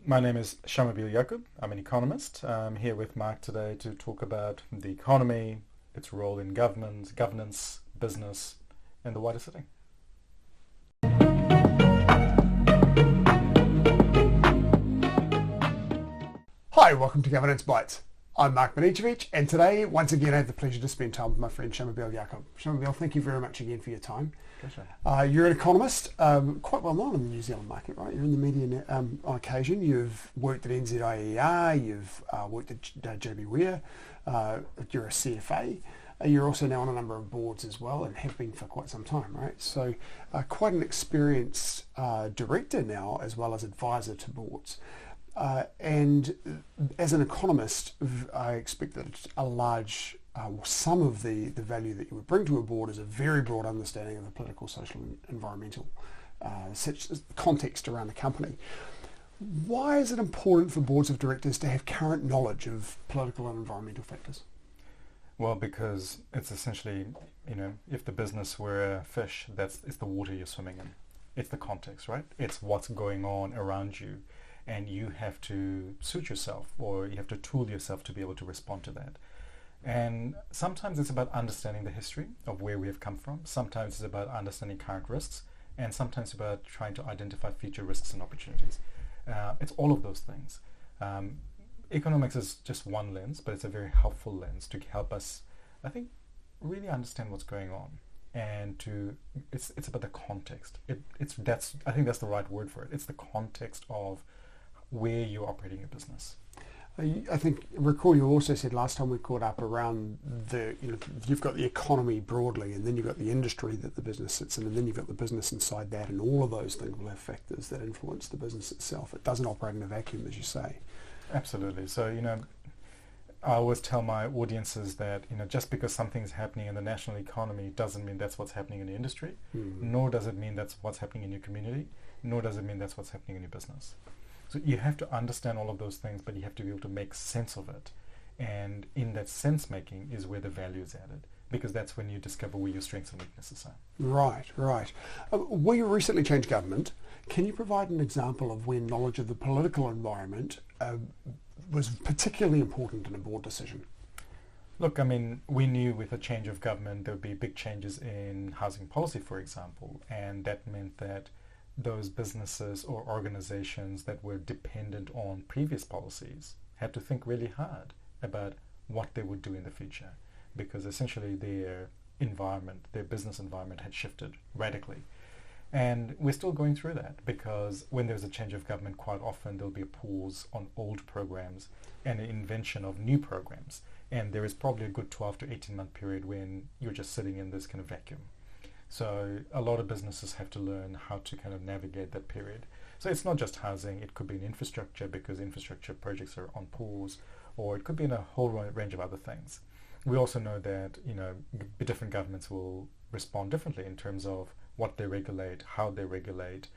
My name is Shamubeel Eaqub. I'm an economist. I'm here with Mark today to talk about the economy, its role in governance, business, and the wider setting. Hi, welcome to Governance Bites. I'm Mark Banicevich, and today, once again, I have the pleasure to spend time with my friend Shamubeel Eaqub. Shamubeel, thank you very much again for your time. Pleasure. You're an economist, quite well known in the New Zealand market, right? You're in the media on occasion. You've worked at NZIER, you've worked at JBWere, you're a CFA. You're also now on a number of boards as well, and have been for quite some time, right? So quite an experienced director now, as well as advisor to boards. And as an economist, I expect that some of the value that you would bring to a board is a very broad understanding of the political, social and environmental context around the company. Why is it important for boards of directors to have current knowledge of political and environmental factors? Well, because it's essentially, if the business were a fish, it's the water you're swimming in. It's the context, right? It's what's going on around you. And you have to suit yourself, or you have to tool yourself to be able to respond to that. And sometimes it's about understanding the history of where we have come from. Sometimes it's about understanding current risks, and sometimes about trying to identify future risks and opportunities. It's all of those things. Economics is just one lens, but it's a very helpful lens to help us, I think, really understand what's going on. And it's about the context. I think that's the right word for it. It's the context of where you're operating your business. Recall you also said last time we caught up around you've got the economy broadly, and then you've got the industry that the business sits in, and then you've got the business inside that, and all of those things will have factors that influence the business itself. It doesn't operate in a vacuum, as you say. Absolutely. So, I always tell my audiences that, just because something's happening in the national economy doesn't mean that's what's happening in the industry, nor does it mean that's what's happening in your community, nor does it mean that's what's happening in your business. So you have to understand all of those things, but you have to be able to make sense of it. And in that sense making is where the value is added, because that's when you discover where your strengths and weaknesses are. Right. We recently changed government. Can you provide an example of when knowledge of the political environment was particularly important in a board decision? Look, we knew with a change of government there would be big changes in housing policy, for example, and that meant that those businesses or organizations that were dependent on previous policies had to think really hard about what they would do in the future, because essentially their business environment had shifted radically. And we're still going through that, because when there's a change of government, quite often there'll be a pause on old programs and an invention of new programs. And there is probably a good 12 to 18 month period when you're just sitting in this kind of vacuum. So a lot of businesses have to learn how to kind of navigate that period. So it's not just housing, it could be in infrastructure, because infrastructure projects are on pause, or it could be in a whole range of other things. We also know that, different governments will respond differently in terms of what they regulate, how they regulate,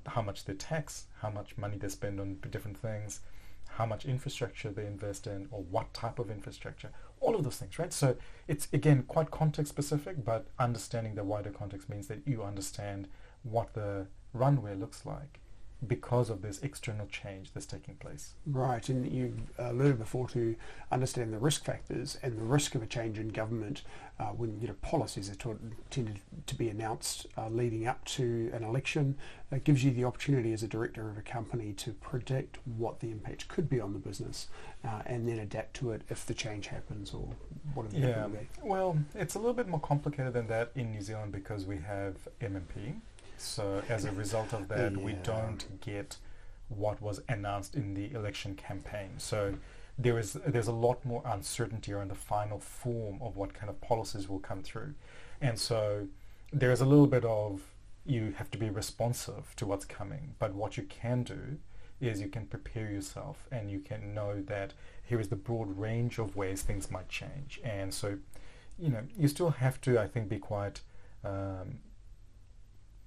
how much they tax, how much money they spend on different things, how much infrastructure they invest in, or what type of infrastructure, all of those things, right? So it's, again, quite context specific, but understanding the wider context means that you understand what the runway looks like because of this external change that's taking place. Right, and you alluded before to understand the risk factors and the risk of a change in government when policies are tended to be announced leading up to an election. It gives you the opportunity as a director of a company to predict what the impact could be on the business and then adapt to it if the change happens, or whatever it may be. Well, it's a little bit more complicated than that in New Zealand, because we have MMP. So as a result of that, we don't get what was announced in the election campaign. So there's a lot more uncertainty around the final form of what kind of policies will come through. And so there's a little bit of, you have to be responsive to what's coming. But what you can do is you can prepare yourself, and you can know that here is the broad range of ways things might change. And so, you still have to, I think, be quite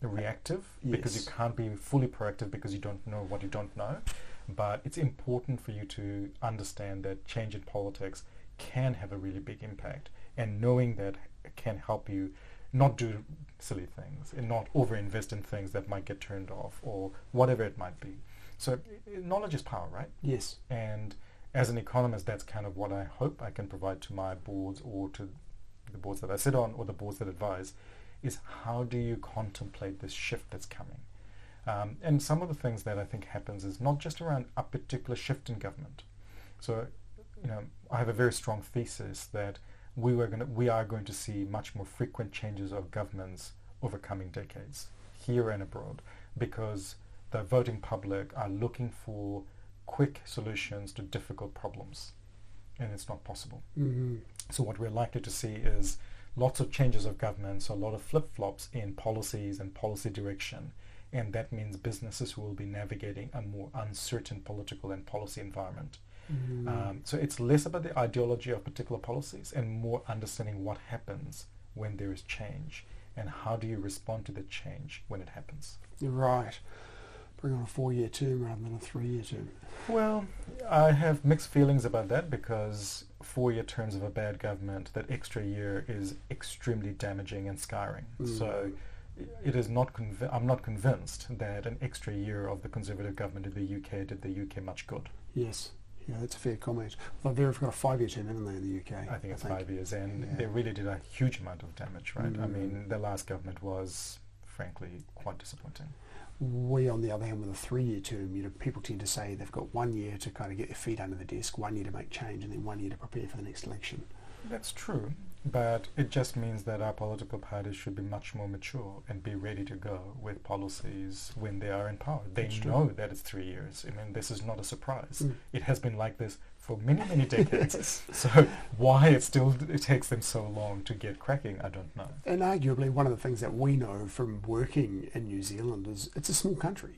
reactive, because you can't be fully proactive because you don't know what you don't know. But it's important for you to understand that change in politics can have a really big impact, and knowing that can help you not do silly things and not overinvest in things that might get turned off or whatever it might be. So knowledge is power, right? Yes. And as an economist, that's kind of what I hope I can provide to my boards or to the boards that I sit on or the boards that advise, is how do you contemplate this shift that's coming? And some of the things that I think happens is not just around a particular shift in government. So, I have a very strong thesis that we are going to see much more frequent changes of governments over coming decades, here and abroad, because the voting public are looking for quick solutions to difficult problems, and it's not possible. Mm-hmm. So what we're likely to see is lots of changes of government, so a lot of flip-flops in policies and policy direction, and that means businesses will be navigating a more uncertain political and policy environment. Mm-hmm. So it's less about the ideology of particular policies and more understanding what happens when there is change and how do you respond to the change when it happens. You're right. Bring on a 4-year term rather than a 3-year term. Well, I have mixed feelings about that, because 4-year terms of a bad government, that extra year is extremely damaging and scarring. So it is not. I'm not convinced that an extra year of the Conservative government in the UK did the UK much good. Yes. Yeah, that's a fair comment. Well, they've got a 5-year term, haven't they, in the UK? I think it's 5 years, and they really did a huge amount of damage, right? I mean, the last government was, frankly, quite disappointing. We, on the other hand, with a 3-year term, people tend to say they've got 1 year to kind of get their feet under the desk, 1 year to make change, and then 1 year to prepare for the next election. That's true, but it just means that our political parties should be much more mature and be ready to go with policies when they are in power. They know that it's 3 years. I mean, this is not a surprise. It has been like this for many, many decades. So why it takes them so long to get cracking, I don't know. And arguably, one of the things that we know from working in New Zealand is it's a small country.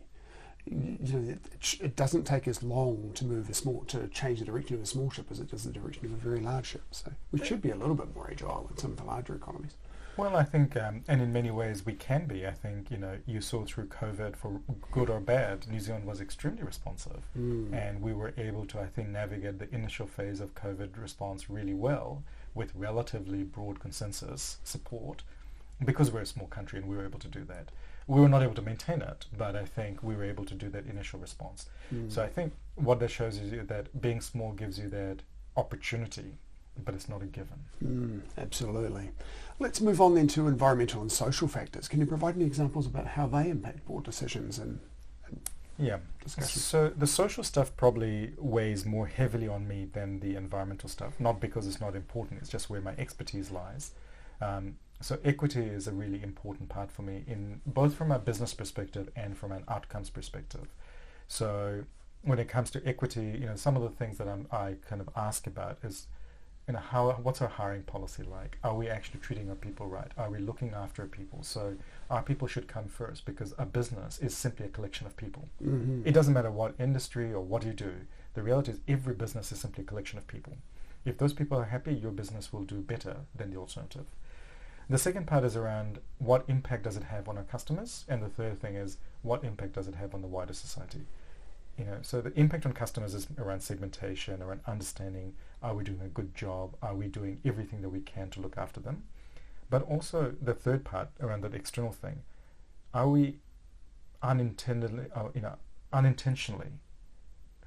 It doesn't take as long to change the direction of a small ship as it does the direction of a very large ship. So we should be a little bit more agile than some of the larger economies. Well, I think, and in many ways we can be. I think, you saw through COVID, for good or bad, New Zealand was extremely responsive. And we were able to, I think, navigate the initial phase of COVID response really well with relatively broad consensus support, because we're a small country and we were able to do that. We were not able to maintain it, but I think we were able to do that initial response. So I think what that shows is that being small gives you that opportunity, but it's not a given. Absolutely. Let's move on then to environmental and social factors. Can you provide any examples about how they impact board decisions and discussions? So the social stuff probably weighs more heavily on me than the environmental stuff, not because it's not important, it's just where my expertise lies. So equity is a really important part for me, in both from a business perspective and from an outcomes perspective. So when it comes to equity, some of the things that I kind of ask about is, what's our hiring policy like? Are we actually treating our people right? Are we looking after our people? So our people should come first, because a business is simply a collection of people. It doesn't matter what industry or what you do. The reality is every business is simply a collection of people. If those people are happy, your business will do better than the alternative. The second part is around what impact does it have on our customers, and the third thing is what impact does it have on the wider society. So the impact on customers is around segmentation, around understanding, are we doing a good job? Are we doing everything that we can to look after them? But also the third part around that external thing, are we unintentionally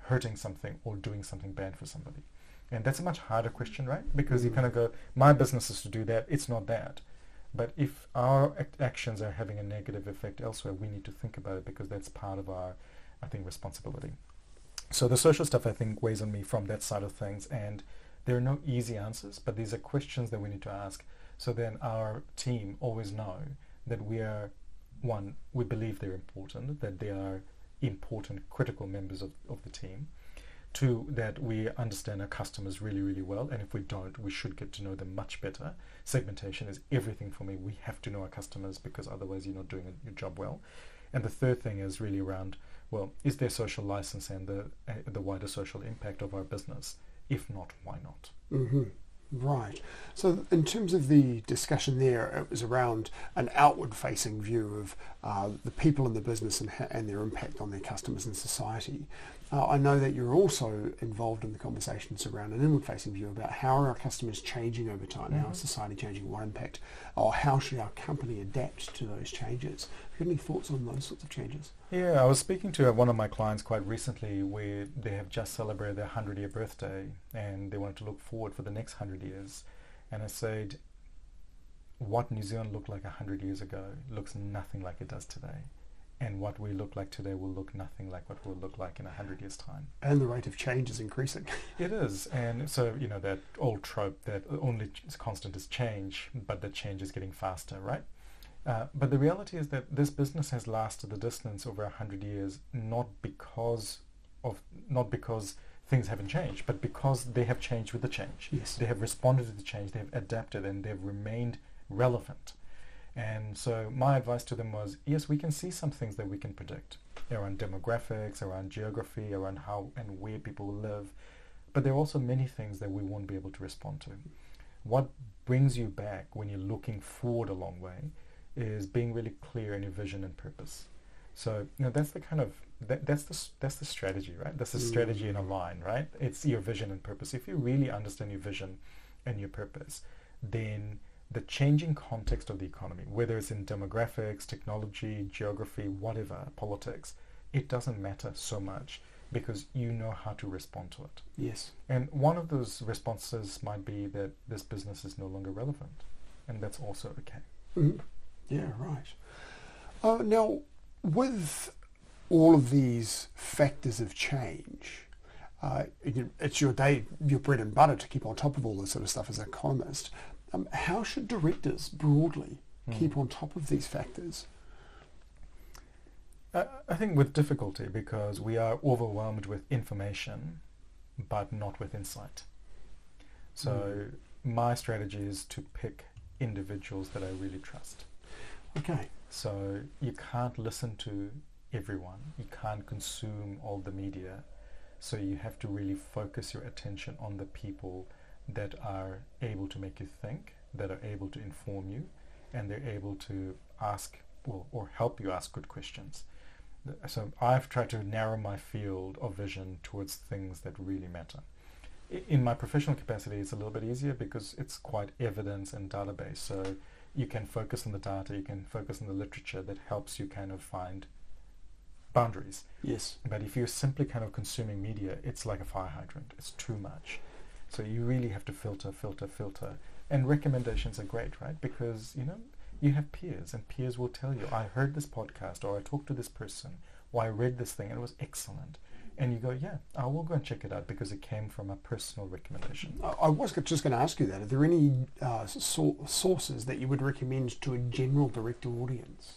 hurting something or doing something bad for somebody? And that's a much harder question, right? Because you kind of go, my business is to do that, it's not that. But if our actions are having a negative effect elsewhere, we need to think about it, because that's part of our, I think, responsibility. So the social stuff, I think, weighs on me from that side of things, and there are no easy answers, but these are questions that we need to ask. So then our team always know that we believe they're important, that they are important, critical members of the team. 2, that we understand our customers really, really well, and if we don't, we should get to know them much better. Segmentation is everything for me. We have to know our customers, because otherwise you're not doing your job well. And the third thing is really around, well, is there social license and the wider social impact of our business? If not, why not? Right. So in terms of the discussion there, it was around an outward-facing view of the people in the business and their impact on their customers and society. I know that you're also involved in the conversations around an inward-facing view about how are our customers changing over time, how is society changing, what impact, or how should our company adapt to those changes. Have you got any thoughts on those sorts of changes? Yeah, I was speaking to one of my clients quite recently where they have just celebrated their 100-year birthday and they wanted to look forward for the next 100 years. And I said, what New Zealand looked like 100 years ago looks nothing like it does today. And what we look like today will look nothing like what we'll look like in 100 years' time. And the rate of change is increasing. It is. And so, that old trope that only constant is change, but that change is getting faster, right? But the reality is that this business has lasted the distance over 100 years, not because things haven't changed, but because they have changed with the change. Yes. They have responded to the change, they have adapted, and they've remained relevant. And so my advice to them was, yes, we can see some things that we can predict around demographics, around geography, around how and where people live, but there are also many things that we won't be able to respond to. What brings you back when you're looking forward a long way is being really clear in your vision and purpose. So that's the kind of that's the strategy, right? That's the strategy in a line, right? It's your vision and purpose. If you really understand your vision and your purpose, then the changing context of the economy, whether it's in demographics, technology, geography, whatever, politics, it doesn't matter so much because you know how to respond to it. Yes. And one of those responses might be that this business is no longer relevant, and that's also okay. Mm-hmm. Yeah, right. Now, with all of these factors of change, it's your bread and butter to keep on top of all this sort of stuff as an economist. How should directors broadly keep on top of these factors? I think with difficulty, because we are overwhelmed with information, but not with insight. So my strategy is to pick individuals that I really trust. Okay. So you can't listen to everyone. You can't consume all the media. So you have to really focus your attention on the people that are able to make you think, that are able to inform you, and they're able to ask or help you ask good questions. So I've tried to narrow my field of vision towards things that really matter. In my professional capacity, it's a little bit easier because it's quite evidence and database. So you can focus on the data, you can focus on the literature that helps you kind of find boundaries. Yes. But if you're simply kind of consuming media, it's like a fire hydrant. It's too much. So you really have to filter. And recommendations are great, right? Because, you have peers, and peers will tell you, I heard this podcast, or I talked to this person, or I read this thing, and it was excellent. And you go, yeah, I will go and check it out because it came from a personal recommendation. I was just going to ask you that. Are there any sources that you would recommend to a general director audience?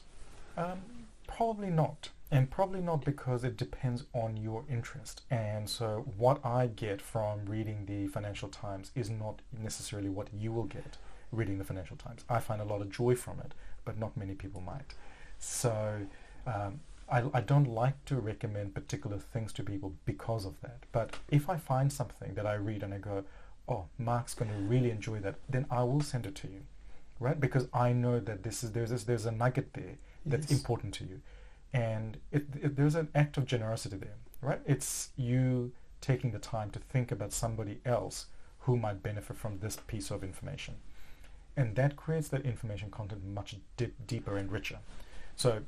Probably not. And probably not because it depends on your interest. And so what I get from reading the Financial Times is not necessarily what you will get reading the Financial Times. I find a lot of joy from it, but not many people might. So I don't like to recommend particular things to people because of that. But if I find something that I read and I go, oh, Mark's going to really enjoy that, then I will send it to you, right? Because I know that there's a nugget there that's important to you. And there's an act of generosity there, right? It's you taking the time to think about somebody else who might benefit from this piece of information. And that creates that information content much deeper and richer. So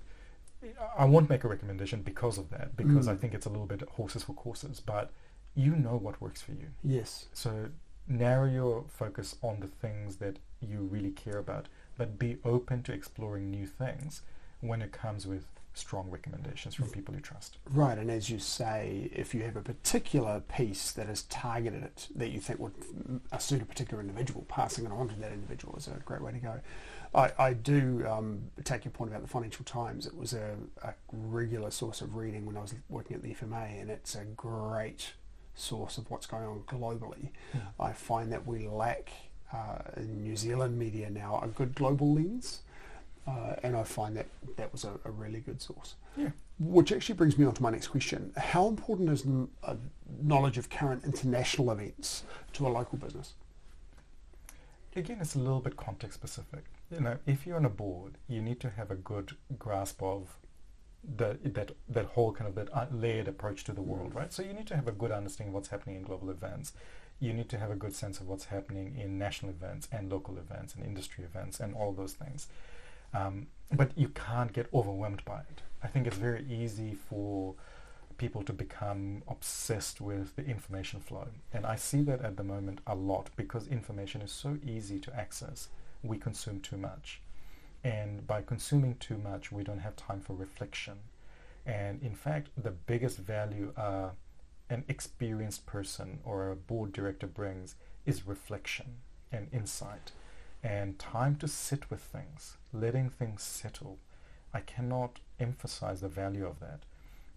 I won't make a recommendation because of that, because I think it's a little bit horses for courses, but you know what works for you. Yes. So narrow your focus on the things that you really care about, but be open to exploring new things when it comes with strong recommendations from people you trust. Right, and as you say, if you have a particular piece that is targeted at, that you think would suit a particular individual, passing it on to that individual is a great way to go. I do take your point about the Financial Times. It was a regular source of reading when I was working at the FMA, and it's a great source of what's going on globally. I find that we lack in New Zealand media now a good global lens. And I find that was a really good source. Yeah. Which actually brings me on to my next question. How important is knowledge of current international events to a local business? Again, it's a little bit context specific. If you're on a board, you need to have a good grasp of that whole kind of that layered approach to the world, right? So you need to have a good understanding of what's happening in global events. You need to have a good sense of what's happening in national events and local events and industry events and all those things. But you can't get overwhelmed by it. I think it's very easy for people to become obsessed with the information flow. And I see that at the moment a lot because information is so easy to access. We consume too much. And by consuming too much, we don't have time for reflection. And in fact, the biggest value an experienced person or a board director brings is reflection and insight and time to sit with things, letting things settle. I cannot emphasize the value of that.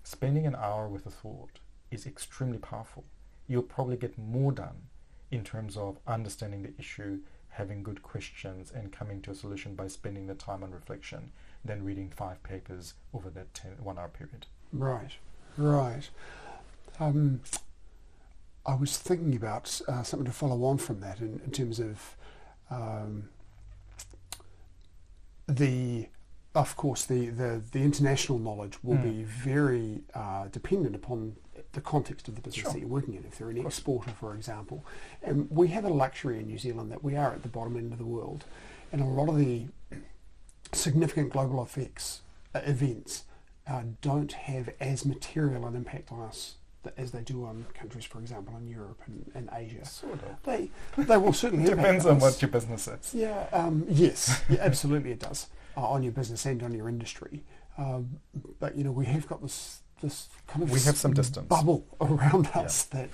Spending an hour with a thought is extremely powerful. You'll probably get more done in terms of understanding the issue, having good questions, and coming to a solution by spending the time on reflection than reading 5 papers over that 1 hour period. Right. I was thinking about something to follow on from that in terms of of course, the international knowledge will be very dependent upon the context of the business that you're working in. If they're an exporter, for example, and we have a luxury in New Zealand that we are at the bottom end of the world, and a lot of the significant global events don't have as material an impact on us as they do on countries, for example, in Europe and Asia. Sort of. They will certainly depends on what your business is. Yeah. Yes. Yeah, absolutely, it does. On your business and on your industry, but we have got this kind of have some distance bubble around us that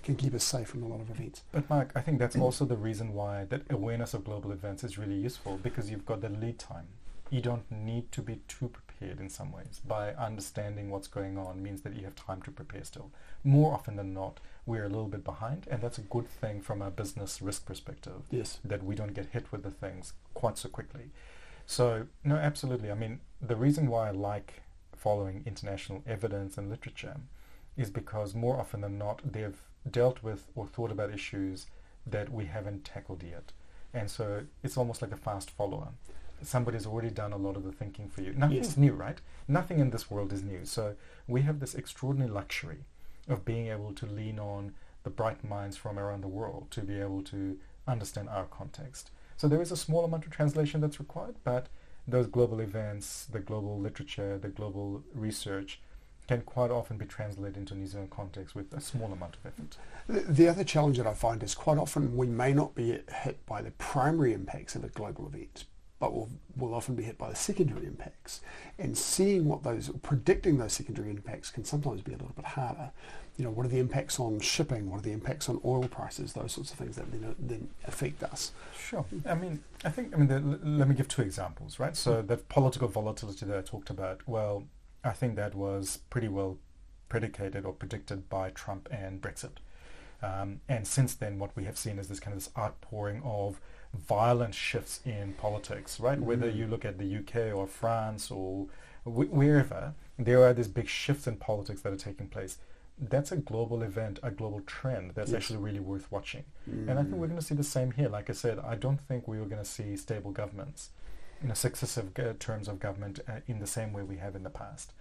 can keep us safe from a lot of events. But Mark, I think that's also the reason why that awareness of global events is really useful, because you've got the lead time. You don't need to be too prepared in some ways. By understanding what's going on means that you have time to prepare still. More often than not, we're a little bit behind, and that's a good thing from a business risk perspective. Yes. That we don't get hit with the things quite so quickly. So, no, absolutely. I mean, the reason why I like following international evidence and literature is because more often than not, they've dealt with or thought about issues that we haven't tackled yet. And so it's almost like a fast follower. Somebody's already done a lot of the thinking for you. Nothing's new, right? Nothing in this world is new. So we have this extraordinary luxury of being able to lean on the bright minds from around the world to be able to understand our context. So there is a small amount of translation that's required, but those global events, the global literature, the global research can quite often be translated into New Zealand context with a small amount of effort. The other challenge that I find is quite often we may not be hit by the primary impacts of a global event, but we'll often be hit by the secondary impacts. And predicting those secondary impacts can sometimes be a little bit harder. What are the impacts on shipping? What are the impacts on oil prices? Those sorts of things that then affect us. Sure. I mean, let me give 2 examples, right? So that political volatility that I talked about, well, I think that was pretty well predicated or predicted by Trump and Brexit. And since then, what we have seen is this outpouring of violent shifts in politics, right? Whether you look at the UK or France or wherever, there are these big shifts in politics that are taking place. That's a global event, a global trend that's actually really worth watching. And I think we're going to see the same here. Like I said, I don't think we are going to see stable governments, successive terms of government in the same way we have in the past.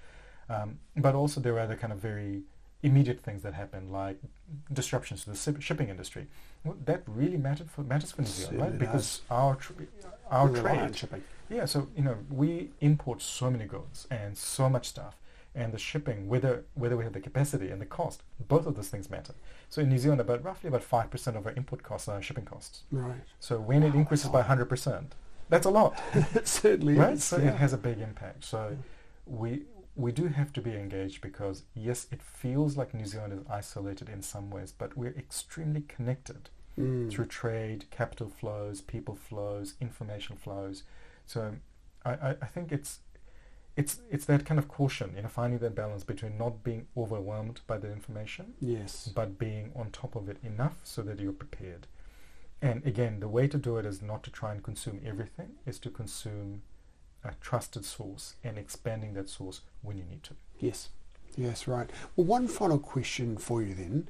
But also there are other kind of very immediate things that happen, like disruptions to the shipping industry. Well, that really matters for New Zealand, right? Because our trade, yeah. So we import so many goods and so much stuff, and the shipping, whether we have the capacity and the cost, both of those things matter. So in New Zealand, roughly about 5% of our input costs are shipping costs. Right. So when it increases by 100%, that's a lot. It certainly right? is. So it has a big impact. So we do have to be engaged because, yes, it feels like New Zealand is isolated in some ways, but we're extremely connected through trade, capital flows, people flows, information flows. So I think it's that kind of caution, finding that balance between not being overwhelmed by the information, yes, but being on top of it enough so that you're prepared. And again, the way to do it is not to try and consume everything, is to consume a trusted source and expanding that source when you need to. Yes, right. Well, one final question for you then,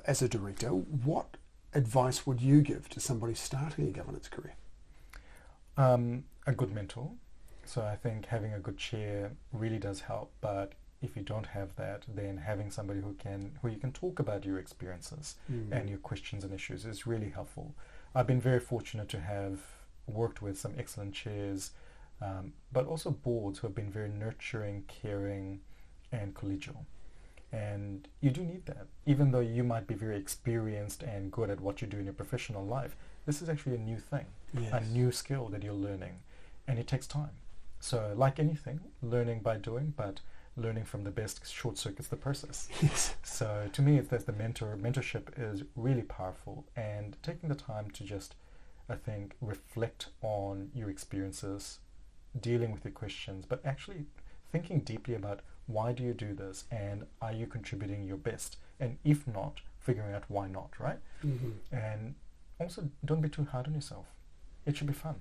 as a director, what advice would you give to somebody starting a governance career? A good mentor, So I think having a good chair really does help, but if you don't have that, then having somebody who you can talk about your experiences and your questions and issues is really helpful. I've been very fortunate to have worked with some excellent chairs, but also boards who have been very nurturing, caring, and collegial. And you do need that. Even though you might be very experienced and good at what you do in your professional life, this is actually a new thing, a new skill that you're learning, and it takes time. So like anything, learning by doing, but learning from the best short circuits the process. Yes. So to me, it's that the mentorship is really powerful, and taking the time to just, I think, reflect on your experiences, dealing with your questions, but actually thinking deeply about why do you do this, and are you contributing your best? And if not, figuring out why not, right? And also, don't be too hard on yourself. It should be fun,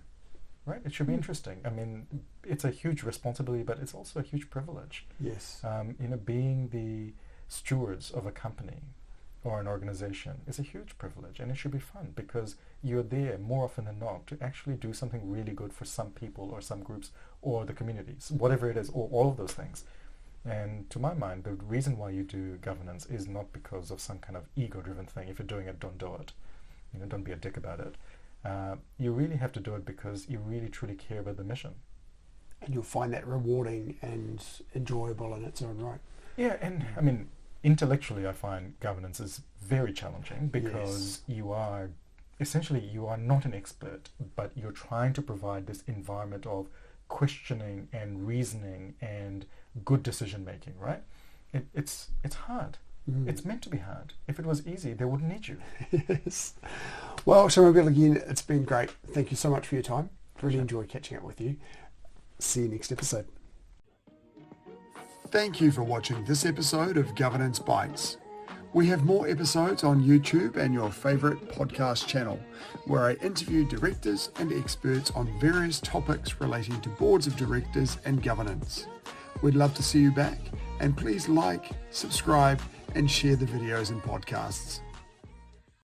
right? It should be interesting. I mean, it's a huge responsibility, but it's also a huge privilege. Yes. Being the stewards of a company or an organization is a huge privilege, and it should be fun because you're there more often than not to actually do something really good for some people or some groups or the communities, whatever it is, or all of those things. And to my mind, the reason why you do governance is not because of some kind of ego-driven thing. If you're doing it, don't do it. Don't be a dick about it. You really have to do it because you really truly care about the mission. And you'll find that rewarding and enjoyable in its own right. Yeah, and I mean, intellectually, I find governance is very challenging because you are not an expert, but you're trying to provide this environment of questioning and reasoning and good decision making, right? It's hard. It's meant to be hard. If it was easy, they wouldn't need you. Yes. Well, Shamubeel, again, it's been great. Thank you so much for your time. Really enjoyed catching up with you. See you next episode. Thank you for watching this episode of Governance Bites. We have more episodes on YouTube and your favourite podcast channel, where I interview directors and experts on various topics relating to boards of directors and governance. We'd love to see you back, and please like, subscribe, and share the videos and podcasts.